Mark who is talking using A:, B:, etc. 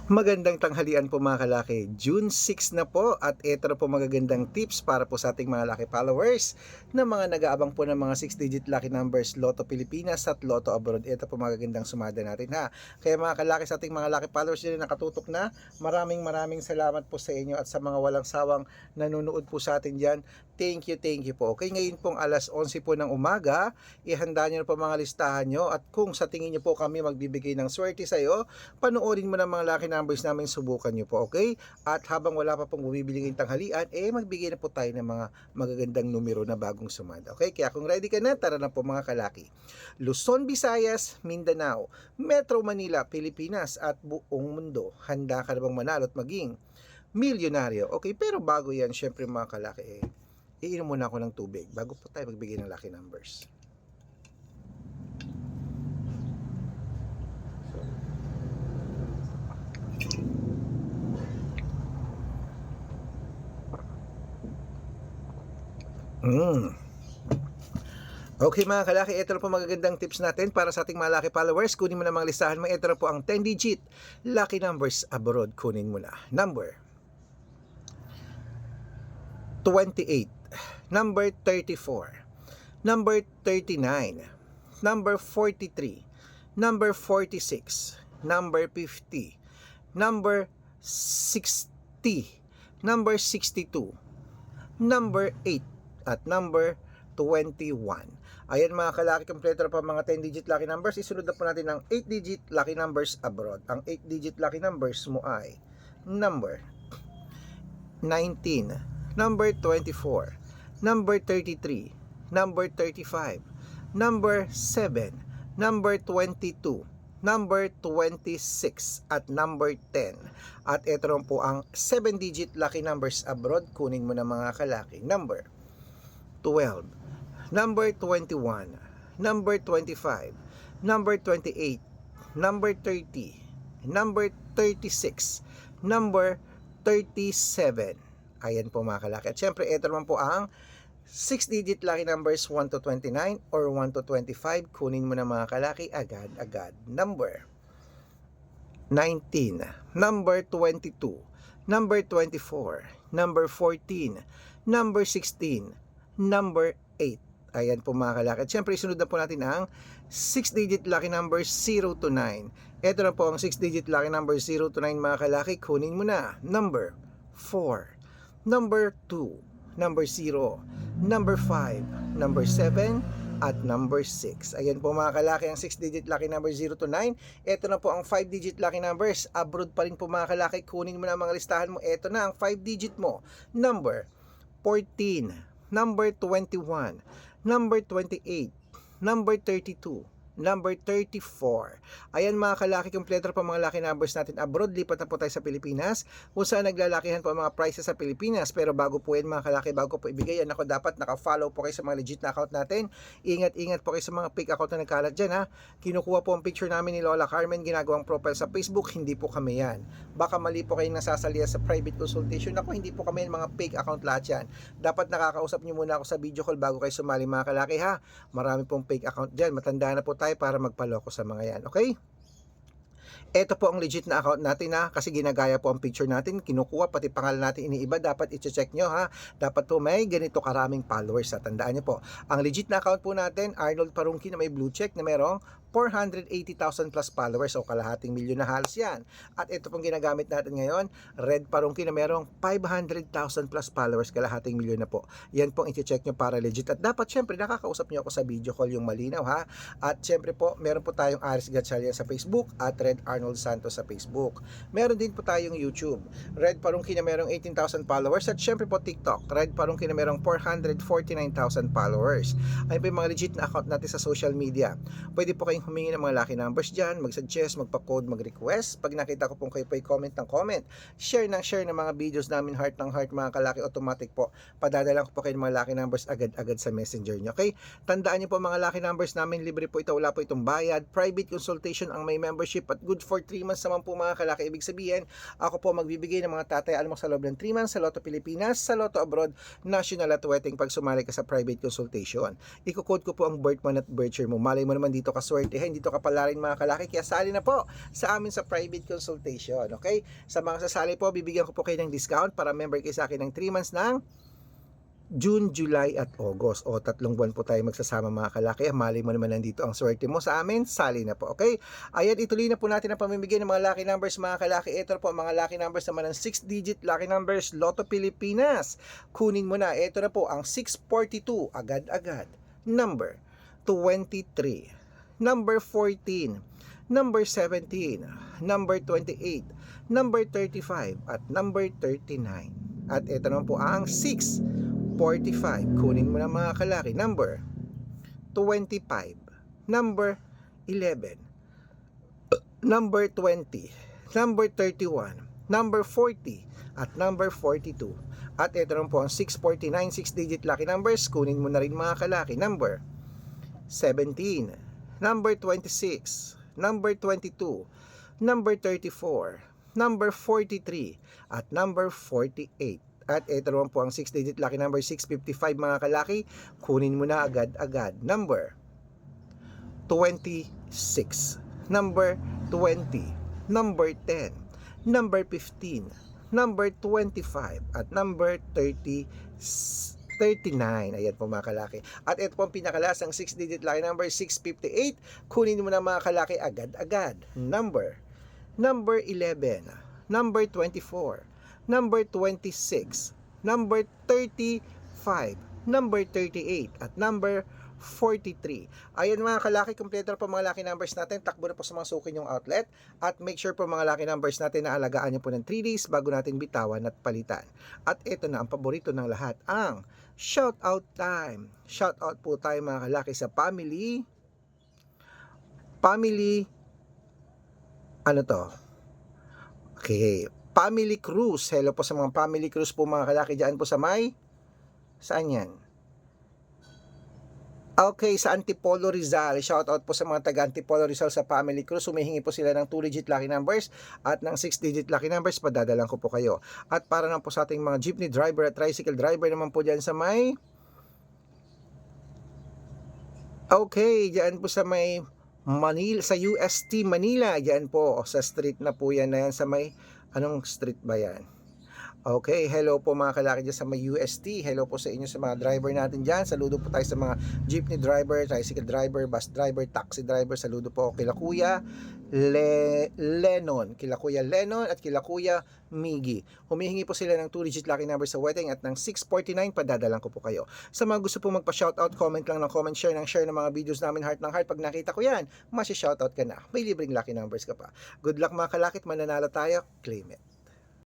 A: Magandang tanghalian po mga kalaki. June 6 na po at ito na po magagandang tips para po sa ating mga laki followers na mga nag-aabang po ng mga 6-digit lucky numbers Lotto Pilipinas at Lotto Abroad. Ito po magagandang sumada natin ha. Kaya mga kalaki sa ating mga laki followers din na nakatutok na, maraming salamat po sa inyo at sa mga walang sawang nanonood po sa atin dyan. Thank you po. Okay, ngayon pong alas 11 po ng umaga, ihanda nyo na po mga listahan nyo at kung sa tingin nyo po kami magbibigay ng swerte sa iyo, panoorin mo ng mga lucky numbers namin, subukan nyo po, okay? At habang wala pa pong bumibili ng tanghalian, magbigay na po tayo ng mga magagandang numero na bagong sumada, okay? Kaya kung ready ka na, tara na po mga kalaki. Luzon, Visayas, Mindanao, Metro Manila, Pilipinas at buong mundo. Handa ka na bang manalo at maging milyonaryo? Okay, pero bago yan, syempre mga kalaki, iinom muna ako ng tubig bago po tayo magbigay ng lucky numbers. Okay mga kalaki, ito na po magagandang tips natin para sa ating mga lucky followers. Kunin mo na mga listahan mo. Ito na po ang 10-digit lucky numbers abroad. Kunin mo na. Number 28, number 34, number 39, number 43, number 46, number 50, number 60, number 62, number 8, at number 21. Ayan mga kalaki, kompleto na pa mga 10-digit lucky numbers. Isunod na po natin ang 8-digit lucky numbers abroad. Ang 8-digit lucky numbers mo ay number 19, number 24, number 33, number 35, number 7, number 22, number 26, at number 10. At ito rin po ang 7-digit lucky numbers abroad. Kunin mo na mga kalaki. Number 12, number 21, number 25, number 28, number 30, number 36, number 37. Ayan po mga kalaki. At syempre, ito naman po ang 6-digit lucky numbers 1 to 29 or 1 to 25. Kunin mo na mga kalaki agad-agad. Number 19, number 22, number 24, number 14, number 16, number 8. Ayan po mga kalaki. At syempre, isunod na po natin ang 6-digit lucky numbers 0 to 9. Ito na po ang 6-digit lucky numbers 0 to 9 mga kalaki. Kunin mo na. Number 4, number 2, number 0, number 5, number 7, at number 6. Ayan po mga kalaki ang 6-digit lucky number 0 to 9. Ito na po ang 5-digit lucky numbers. Abroad pa rin po mga kalaki. Kunin mo na mga listahan mo. Ito na ang 5-digit mo. Number 14, number 21, number 28, number 32, number 34. Ayan mga kalaki, kompleto pa mga lucky numbers natin abroad. Lipat na po tayo sa Pilipinas kung saan naglalakihan po ang mga prices sa Pilipinas. Pero bago po yan mga kalaki, bago po ibigay yan, ako dapat naka-follow po kayo sa mga legit na account natin. Ingat po kayo sa mga fake account na nagkalat dyan ha. Kinukuha po ang picture namin ni Lola Carmen, ginagawang profile sa Facebook. Hindi po kami yan. Baka mali po kayong nasasalihan sa private consultation. Ako, hindi po kami yan, mga fake account lahat yan. Dapat nakakausap nyo muna ako sa video call bago kayo sumali mga kalaki ha. Marami pong fake account dyan. Matanda na po tayo para magpaloko sa mga yan, okay? Ito po ang legit na account natin ha, kasi ginagaya po ang picture natin, kinukuha, pati pangalan natin iniiba, dapat i-check nyo ha, dapat po may ganito karaming followers ha, tandaan nyo po. Ang legit na account po natin, Arnold Parungki na may blue check na merong 480,000 plus followers o kalahating milyon na halos yan. At ito pong ginagamit natin ngayon, Red Parungki na merong 500,000 plus followers, kalahating milyon na po. Yan pong i-check nyo para legit. At dapat syempre nakakausap nyo ako sa video call yung malinaw ha. At syempre po, meron po tayong Aris Gatchalian sa Facebook at Red Arnold Santos sa Facebook. Meron din po tayong YouTube, Red Parungki na merong 18,000 followers, at syempre po TikTok, Red Parungki na merong 449,000 followers. Ayun po yung mga legit na account natin sa social media. Pwede po kayong humingi ng mga lucky numbers dyan, mag-suggest, magpa-code, mag-request. Pag nakita ko pong kayo po comment ng comment, share ng mga videos namin, heart ng heart mga kalaki, automatic po padadala ko po kayo ng mga lucky numbers agad-agad sa messenger nyo, okay? Tandaan nyo po mga lucky numbers namin, libre po ito, wala po itong bayad, private consultation ang may membership at good for 3 months naman po mga kalaki. Ibig sabihin, ako po magbibigay ng mga tatay alam mo sa loob ng 3 months sa Lotto Pilipinas, sa Lotto Abroad, national at wedding pag sumali ka sa private consultation. Iko-code ko po ang birth month at birth year mo. Malay mo naman dito ka swerte swertihin. Dito ka pala rin mga kalaki, kaya sali na po sa amin sa private consultation, okay? Sa mga sasali po, bibigyan ko po kayo ng discount para member kayo sa akin ng 3 months ng June, July at August. O 3 buwan po tayo magsasama mga kalaki. Mali mo naman nandito ang swerte mo sa amin. Sali na po, okay? Ayan, ituloy na po natin ang pamimigay ng mga lucky numbers mga kalaki. Ito po ang mga lucky numbers naman ng 6-digit lucky numbers Lotto Pilipinas. Kunin mo na. Ito na po ang 642. Agad-agad. Number 23. Number 14. Number 17. Number 28. Number 35. At number 39. At ito naman po ang 645. Kunin mo na mga kalaki. Number 25. Number 11. Number 20. Number 31. Number 40. At number 42. At ito naman po ang 649. 6-digit lucky numbers. Kunin mo na rin mga kalaki. Number 17. Number 26. Number 22. Number 34. Number 43. At number 48. At ito naman po ang 6-digit lucky number 655 mga kalaki. Kunin mo na agad-agad. Number 26. Number 20. Number 10. Number 15. Number 25. At number 39. Ayan po mga kalaki. At ito po ang pinakalasang 6-digit lucky number 658. Kunin mo na mga kalaki agad-agad. Number 11. Number 24. Number 26, number 35, number 38, at number 43. Ayan mga kalaki, kompleto na po mga lucky numbers natin. Takbo na po sa mga sukin yung outlet. At make sure po mga lucky numbers natin na alagaan nyo po ng 3 days bago natin bitawan at palitan. At ito na ang paborito ng lahat, ang shout out time. Shout out po tayo mga kalaki sa family, ano to? Okay, Family Cruz. Hello po sa mga Family Cruz po mga kalaki dyan po sa may, saan yan? Okay, sa Antipolo Rizal. Shout out po sa mga taga Antipolo Rizal sa Family Cruz. Humihingi po sila ng 2-digit lucky numbers at ng 6-digit lucky numbers. Padadalan ko po kayo. At para naman po sa ating mga jeepney driver at tricycle driver naman po dyan sa may, okay, dyan po sa may Manila, sa UST Manila. Dyan po sa street na po yan na yan sa may, anong street ba yan? Okay, hello po mga kalaki dyan sa may UST. Hello po sa inyo sa mga driver natin dyan. Saludo po tayo sa mga jeepney driver, tricycle driver, bus driver, taxi driver. Saludo po kila Kuya Lennon, kila Kuya Lennon at kila Kuya Miggy. Humihingi po sila ng 2-digit lucky number sa wedding at ng 649. Padadalan ko po kayo. Sa mga gusto po magpa-shoutout, comment lang ng comment, share ng mga videos namin, heart ng heart. Pag nakita ko yan, masi-shoutout ka na. May libreng lucky numbers ka pa. Good luck mga kalakit, mananalo tayo. Claim it.